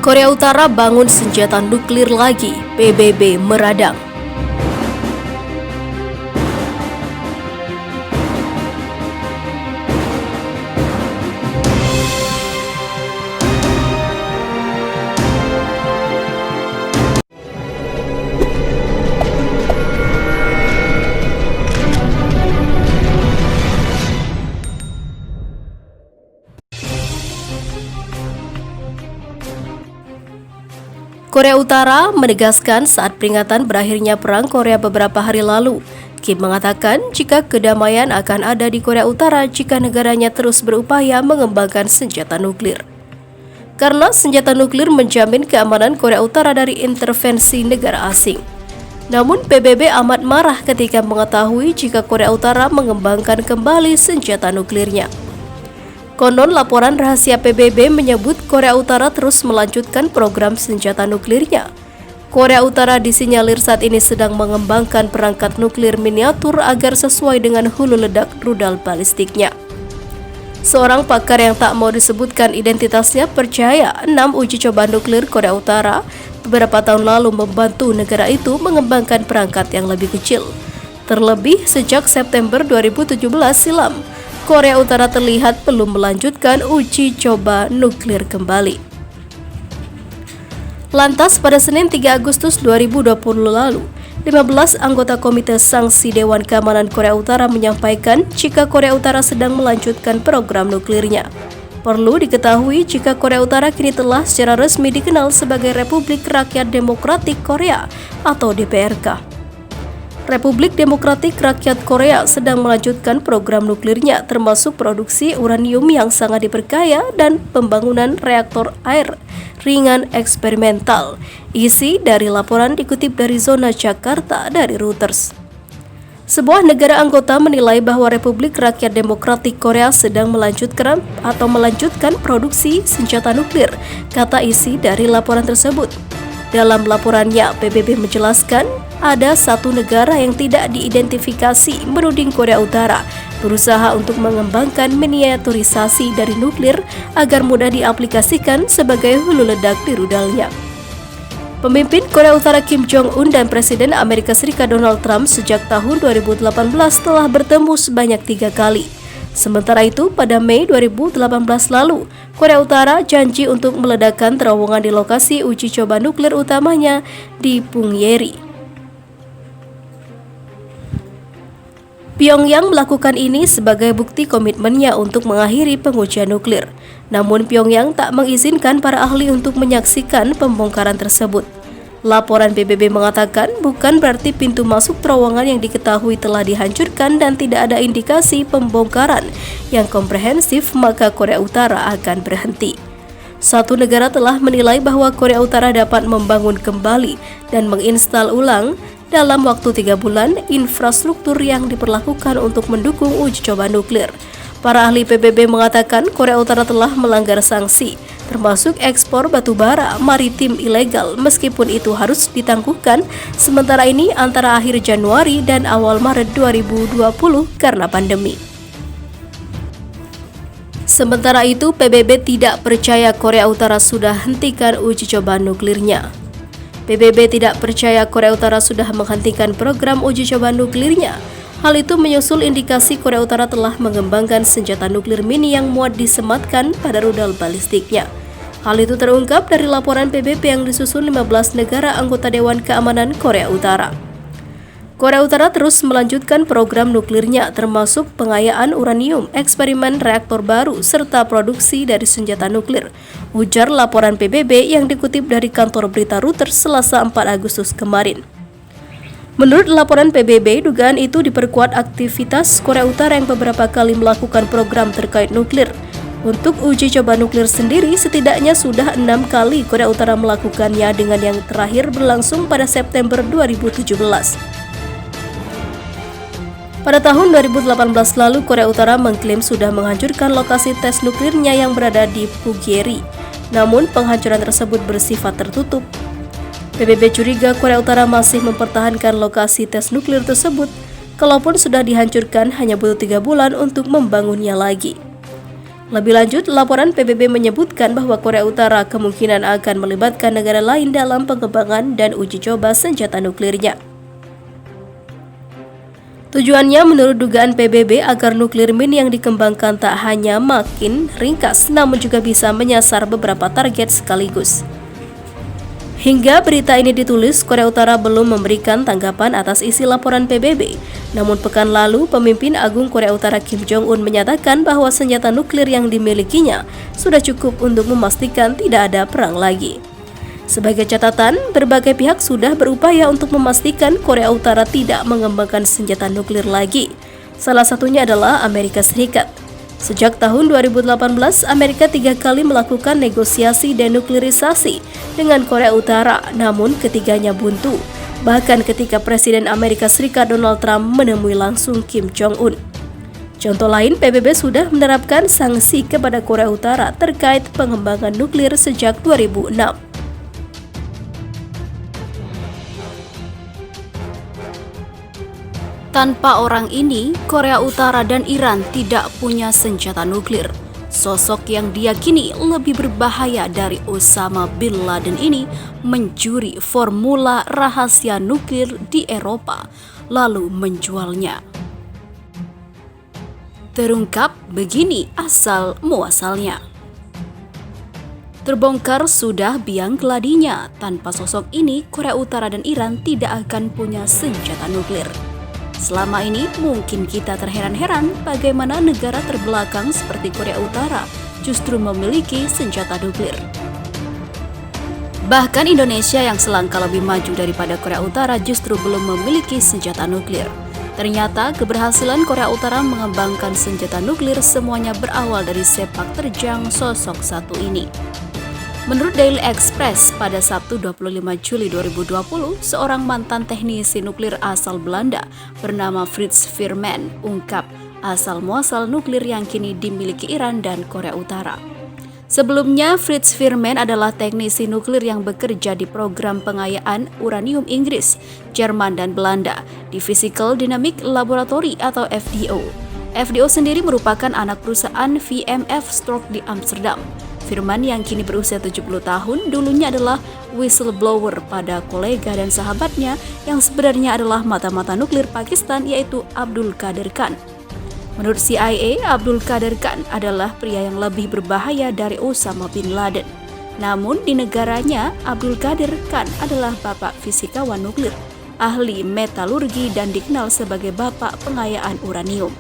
Korea Utara bangun senjata nuklir lagi, PBB meradang. Korea Utara menegaskan saat peringatan berakhirnya Perang Korea beberapa hari lalu. Kim mengatakan jika kedamaian akan ada di Korea Utara jika negaranya terus berupaya mengembangkan senjata nuklir. Karena senjata nuklir menjamin keamanan Korea Utara dari intervensi negara asing. Namun PBB amat marah ketika mengetahui jika Korea Utara mengembangkan kembali senjata nuklirnya. Konon laporan rahasia PBB menyebut Korea Utara terus melanjutkan program senjata nuklirnya. Korea Utara disinyalir saat ini sedang mengembangkan perangkat nuklir miniatur agar sesuai dengan hulu ledak rudal balistiknya. Seorang pakar yang tak mau disebutkan identitasnya percaya 6 uji coba nuklir Korea Utara beberapa tahun lalu membantu negara itu mengembangkan perangkat yang lebih kecil. Terlebih sejak September 2017 silam, Korea Utara terlihat belum melanjutkan uji coba nuklir kembali. Lantas pada Senin 3 Agustus 2020 lalu, 15 anggota Komite Sanksi Dewan Keamanan Korea Utara menyampaikan jika Korea Utara sedang melanjutkan program nuklirnya. Perlu diketahui jika Korea Utara kini telah secara resmi dikenal sebagai Republik Rakyat Demokratik Korea atau DPRK. Republik Demokratik Rakyat Korea sedang melanjutkan program nuklirnya termasuk produksi uranium yang sangat diperkaya dan pembangunan reaktor air ringan eksperimental. Isi dari laporan dikutip dari Zona Jakarta dari Reuters. Sebuah negara anggota menilai bahwa Republik Rakyat Demokratik Korea sedang melanjutkan produksi senjata nuklir, kata isi dari laporan tersebut. Dalam laporannya, PBB menjelaskan ada satu negara yang tidak diidentifikasi menuding Korea Utara berusaha untuk mengembangkan miniaturisasi dari nuklir agar mudah diaplikasikan sebagai hulu ledak di rudalnya. Pemimpin Korea Utara Kim Jong-un dan Presiden Amerika Serikat Donald Trump sejak tahun 2018 telah bertemu sebanyak 3 kali. Sementara itu, pada Mei 2018 lalu, Korea Utara janji untuk meledakkan terowongan di lokasi uji coba nuklir utamanya di Punggye-ri. Pyongyang melakukan ini sebagai bukti komitmennya untuk mengakhiri pengujian nuklir. Namun Pyongyang tak mengizinkan para ahli untuk menyaksikan pembongkaran tersebut. Laporan PBB mengatakan bukan berarti pintu masuk terowongan yang diketahui telah dihancurkan dan tidak ada indikasi pembongkaran yang komprehensif, maka Korea Utara akan berhenti. Satu negara telah menilai bahwa Korea Utara dapat membangun kembali dan menginstal ulang dalam waktu 3 bulan infrastruktur yang diperlakukan untuk mendukung uji coba nuklir. Para ahli PBB mengatakan Korea Utara telah melanggar sanksi, termasuk ekspor batu bara maritim ilegal, meskipun itu harus ditangguhkan sementara ini antara akhir Januari dan awal Maret 2020 karena pandemi. Sementara itu, PBB tidak percaya Korea Utara sudah hentikan uji coba nuklirnya. PBB tidak percaya Korea Utara sudah menghentikan program uji coba nuklirnya. Hal itu menyusul indikasi Korea Utara telah mengembangkan senjata nuklir mini yang muat disematkan pada rudal balistiknya. Hal itu terungkap dari laporan PBB yang disusun 15 negara anggota Dewan Keamanan Korea Utara. Korea Utara terus melanjutkan program nuklirnya termasuk pengayaan uranium, eksperimen reaktor baru, serta produksi dari senjata nuklir, ujar laporan PBB yang dikutip dari kantor berita Reuters Selasa 4 Agustus kemarin. Menurut laporan PBB, dugaan itu diperkuat aktivitas Korea Utara yang beberapa kali melakukan program terkait nuklir. Untuk uji coba nuklir sendiri, setidaknya sudah 6 kali Korea Utara melakukannya dengan yang terakhir berlangsung pada September 2017. Pada tahun 2018 lalu, Korea Utara mengklaim sudah menghancurkan lokasi tes nuklirnya yang berada di Punggye-ri. Namun, penghancuran tersebut bersifat tertutup. PBB curiga Korea Utara masih mempertahankan lokasi tes nuklir tersebut, kalaupun sudah dihancurkan hanya butuh 3 bulan untuk membangunnya lagi. Lebih lanjut, laporan PBB menyebutkan bahwa Korea Utara kemungkinan akan melibatkan negara lain dalam pengembangan dan uji coba senjata nuklirnya. Tujuannya menurut dugaan PBB agar nuklir mini yang dikembangkan tak hanya makin ringkas, namun juga bisa menyasar beberapa target sekaligus. Hingga berita ini ditulis, Korea Utara belum memberikan tanggapan atas isi laporan PBB. Namun pekan lalu, pemimpin agung Korea Utara Kim Jong-un menyatakan bahwa senjata nuklir yang dimilikinya sudah cukup untuk memastikan tidak ada perang lagi. Sebagai catatan, berbagai pihak sudah berupaya untuk memastikan Korea Utara tidak mengembangkan senjata nuklir lagi. Salah satunya adalah Amerika Serikat. Sejak tahun 2018, Amerika 3 kali melakukan negosiasi denuklirisasi dengan Korea Utara, namun ketiganya buntu. Bahkan ketika Presiden Amerika Serikat Donald Trump menemui langsung Kim Jong-un. Contoh lain, PBB sudah menerapkan sanksi kepada Korea Utara terkait pengembangan nuklir sejak 2006. Tanpa orang ini, Korea Utara dan Iran tidak punya senjata nuklir. Sosok yang diyakini lebih berbahaya dari Osama bin Laden ini mencuri formula rahasia nuklir di Eropa, lalu menjualnya. Terungkap begini asal-muasalnya. Terbongkar sudah biang keladinya, tanpa sosok ini Korea Utara dan Iran tidak akan punya senjata nuklir. Selama ini mungkin kita terheran-heran bagaimana negara terbelakang seperti Korea Utara justru memiliki senjata nuklir. Bahkan Indonesia yang selangkah lebih maju daripada Korea Utara justru belum memiliki senjata nuklir. Ternyata keberhasilan Korea Utara mengembangkan senjata nuklir semuanya berawal dari sepak terjang sosok satu ini. Menurut Daily Express, pada Sabtu 25 Juli 2020, seorang mantan teknisi nuklir asal Belanda bernama Frits Veerman ungkap asal-muasal nuklir yang kini dimiliki Iran dan Korea Utara. Sebelumnya, Frits Veerman adalah teknisi nuklir yang bekerja di program pengayaan uranium Inggris, Jerman, dan Belanda di Physical Dynamic Laboratory atau FDO. FDO sendiri merupakan anak perusahaan VMF Stork di Amsterdam. Veerman yang kini berusia 70 tahun dulunya adalah whistleblower pada kolega dan sahabatnya yang sebenarnya adalah mata-mata nuklir Pakistan yaitu Abdul Qadir Khan. Menurut CIA, Abdul Qadir Khan adalah pria yang lebih berbahaya dari Osama bin Laden. Namun di negaranya, Abdul Qadir Khan adalah bapak fisikawan nuklir, ahli metalurgi dan dikenal sebagai bapak pengayaan uranium.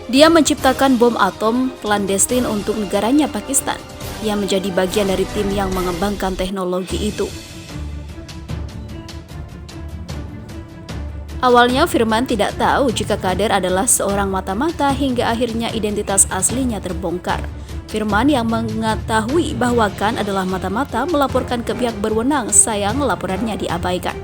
Dia menciptakan bom atom klandestin untuk negaranya Pakistan, yang menjadi bagian dari tim yang mengembangkan teknologi itu. Awalnya Veerman tidak tahu jika Qadir adalah seorang mata-mata hingga akhirnya identitas aslinya terbongkar. Veerman yang mengetahui bahwa Khan adalah mata-mata melaporkan ke pihak berwenang, sayang laporannya diabaikan.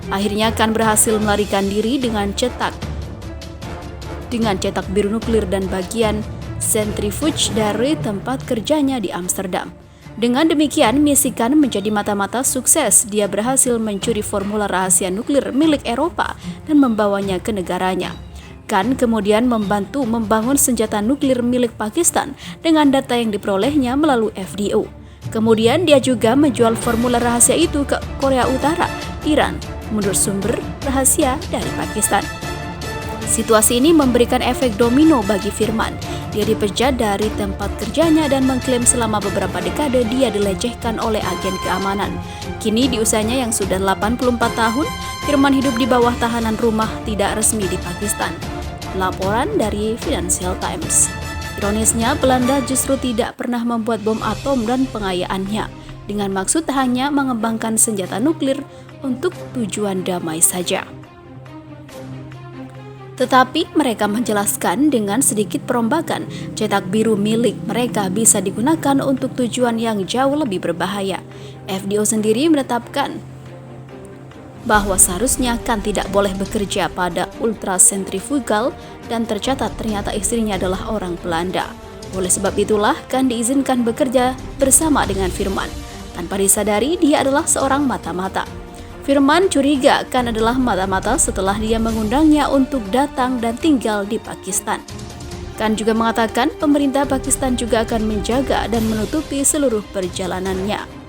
Akhirnya Khan berhasil melarikan diri dengan cetak biru nuklir dan bagian sentrifuge dari tempat kerjanya di Amsterdam. Dengan demikian, misi Khan menjadi mata-mata sukses. Dia berhasil mencuri formula rahasia nuklir milik Eropa dan membawanya ke negaranya. Khan kemudian membantu membangun senjata nuklir milik Pakistan dengan data yang diperolehnya melalui FDO. Kemudian dia juga menjual formula rahasia itu ke Korea Utara, Iran, menurut sumber rahasia dari Pakistan. Situasi ini memberikan efek domino bagi Veerman. Dia dipecat dari tempat kerjanya dan mengklaim selama beberapa dekade dia dilecehkan oleh agen keamanan. Kini di usianya yang sudah 84 tahun, Veerman hidup di bawah tahanan rumah tidak resmi di Pakistan. Laporan dari Financial Times. Ironisnya, Belanda justru tidak pernah membuat bom atom dan pengayaannya, dengan maksud hanya mengembangkan senjata nuklir untuk tujuan damai saja. Tetapi mereka menjelaskan dengan sedikit perombakan, cetak biru milik mereka bisa digunakan untuk tujuan yang jauh lebih berbahaya. FDO sendiri menetapkan bahwa seharusnya Khan tidak boleh bekerja pada ultrasentrifugal dan tercatat ternyata istrinya adalah orang Belanda. Oleh sebab itulah Khan diizinkan bekerja bersama dengan Veerman. Tanpa disadari dia adalah seorang mata-mata. Veerman curiga Khan adalah mata-mata setelah dia mengundangnya untuk datang dan tinggal di Pakistan. Khan juga mengatakan pemerintah Pakistan juga akan menjaga dan menutupi seluruh perjalanannya.